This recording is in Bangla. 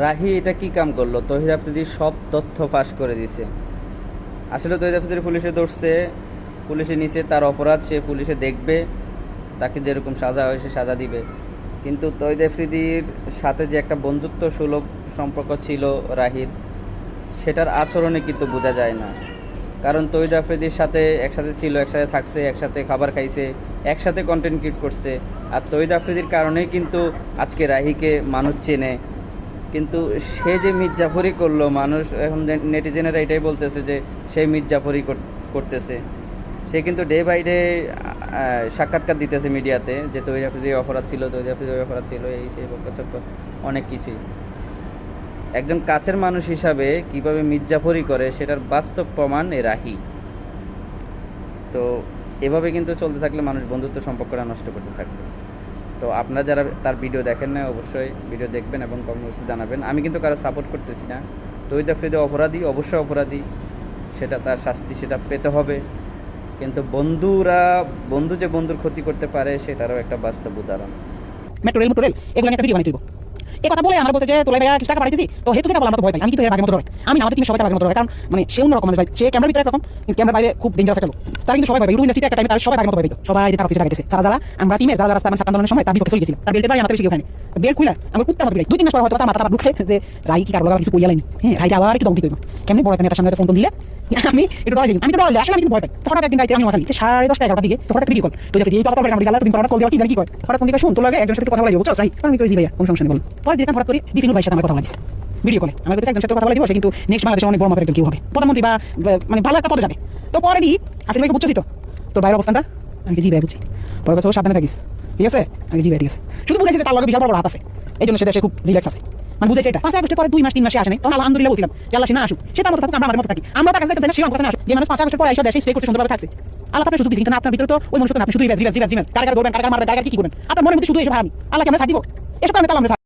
রাহি এটা কি কাম করলো? তহিদ আফ্রিদি সব তথ্য ফাঁস করে দিছে। আসলে তহিদ আফ্রিদি পুলিশে ধরছে, পুলিশে নিছে, তার অপরাধ সে পুলিশে দেখবে, তাকে যেরকম সাজা হয় সে সাজা দিবে। কিন্তু তহিদ আফ্রিদির সাথে যে একটা বন্ধুত্ব সুলভ সম্পর্ক ছিল রাহির, সেটার আচরণে কিন্তু বোঝা যায় না। কারণ তহিদ আফ্রিদির সাথে একসাথে ছিল, একসাথে থাকছে, একসাথে খাবার খাইছে, একসাথে কন্টেন্ট ক্রিয়েট করছে। আর তহিদ আফ্রিদির কারণেই কিন্তু আজকে রাহিকে মানুষ চেনে। কিন্তু সে যে মির্জাফরি করলো, মানুষ এখন নেটিজেনেরা এটাই বলতেছে যে সে মির্জাফরি করতেছে। সে কিন্তু ডে বাই ডে সাক্ষাৎকার দিতেছে মিডিয়াতে যে তহিদ আফ্রিদি অপরাধ ছিল, তহিদ আফ্রিদি অপরাধ ছিল, এই সেই বক্তব্য অনেক কিছুই। একজন কাছের মানুষ হিসাবে কিভাবে মির্জাফরি করে সেটার বাস্তব প্রমাণ এ রাহি। তো এভাবে কিন্তু চলতে থাকলে মানুষ বন্ধুত্ব সম্পর্কটা নষ্ট করতে থাকবে। তো আপনারা যারা তার ভিডিও দেখেন না, অবশ্যই ভিডিও দেখবেন এবং কমেন্টে জানাবেন। আমি কিন্তু কারো সাপোর্ট করতেছি না। তহিদ আফ্রিদি অপরাধী, অবশ্যই অপরাধী, সেটা তার শাস্তি, সেটা পেতে হবে। কিন্তু বন্ধু যে বন্ধুর ক্ষতি করতে পারে সেটারও একটা বাস্তব উদাহরণ। মেট্রো রেল এগুলো একটা ভিডিও বানাই তুইব। এই কথা বলে আমার বলতে যে তোলাই ভাইয়া কিছু টাকা পাঠাইছি, তো হেতু থেকে বলা আমার তো ভয় পাই। আমি কিন্তু এর আগের মতো হয়, আমি আমাদের টিমে সবাই তার আগের মতো হয়। কারণ মানে সে অন্যরকম মানুষ ভাই, সে ক্যামেরার ভিতরে একরকম, কিন্তু ক্যামেরার বাইরে খুব ডেঞ্জারাস একটা লোক। তারা কিন্তু সবাই ভাই ইউটিউব ইন্ডাস্ট্রিতে একটা টাইমে তার সবাই আগের মতো ভাই, সবাই যে তার পিছিয়ে লাগাইতেছে। যারা আমরা টিমে যারা রাস্তা ছাত্র আন্দোলনের সময় তার বিপক্ষে চলে গেছিল, তার বেল্টের বাইরে আমাদের বেশি কেউ খায়নি। বেল্ট খুলে আমি কুত্তা আমাদের 2-3 মাস পর হয়তো তার মাথা ঢুকছে যে রাই কি কারো লাগা কিছু কইয়া লাইনি। হ্যাঁ, রাইটা আবার একটু দমতি কইব কেমনে বড় একটা নেতার সামনে ফোন দিলে আমি একটু ডরাই, আমি তো ডরাই, আসলে আমি কিন্তু ভয় পাই। তখন একদিন রাইতে আমি ওখানে 10:30-11টার দিকে তখন একটা ভিডিও কল, তো দেখি এই কথা বলে আমাদের জ্বালা তুমি পড়া কল দেওয়া কি জানি কি কয়, হঠাৎ ফোন দিকে শুন তোর লাগে একজনের সাথে কথা বলা যাবে, বুঝছস রাই? আমি কই জি ভাইয়া কোন সমস্যা নেই বল। পরে দেখলাম হঠাৎ করে বিপিনুর ভাইয়ের সাথে আমার কথা বলেছে ভিডিও কলে। আমার কাছে একজনের সাথে কথা বলা দিব, সে কিন্তু নেক্সট বাংলাদেশে অনেক বড় মাপের একজন কেউ হবে, প্রধানমন্ত্রী বা মানে ভালো একটা পদে যাবে। তো পরে দিই আপনি ভাইকে বুঝছিস তো তোর ভাইয়ের অবস্থানটা? আমি জি ভাই বুঝছি, পরে কথা সাবধানে থাকিস, ঠিক আছে? আমি জি ভাই ঠিক আছে, শুধু বুঝাইছি যে তার লগে বিশাল বড় হাত আছে, এই জন্য সে দেশে খুব রিল্যাক্স আছে। মানে বুঝাইছে এটা 5 আগস্টের পরে 2 মাস 3 মাসে আসে নাই, তখন আলহামদুলিল্লাহ বলছিলাম যে আল্লাহ সে না আসুক, সে তার মতো থাকুক, আমরা আমাদের মতো থাকি। আমরা তার কাছে যাই তো সে আমার কাছে না আসুক। যে মানুষ 5 আগস্টের পরে এসে দেশে স্টে করতে সুন্দরভাবে থাকছে, আল্লাহ তাকে সুযোগ দিয়েছে। কিন্তু আপনার ভিতরে তো ওই মানুষ তো আপনি শুধু রিল্যাক্স কার ধরবেন, কার মারবেন, কার কি করবেন, আপনার মনের মধ্যে শুধু এসে ভাবি আল্লাহ কেমন ছাড় দিব, এসব কারণে তাহলে আমরা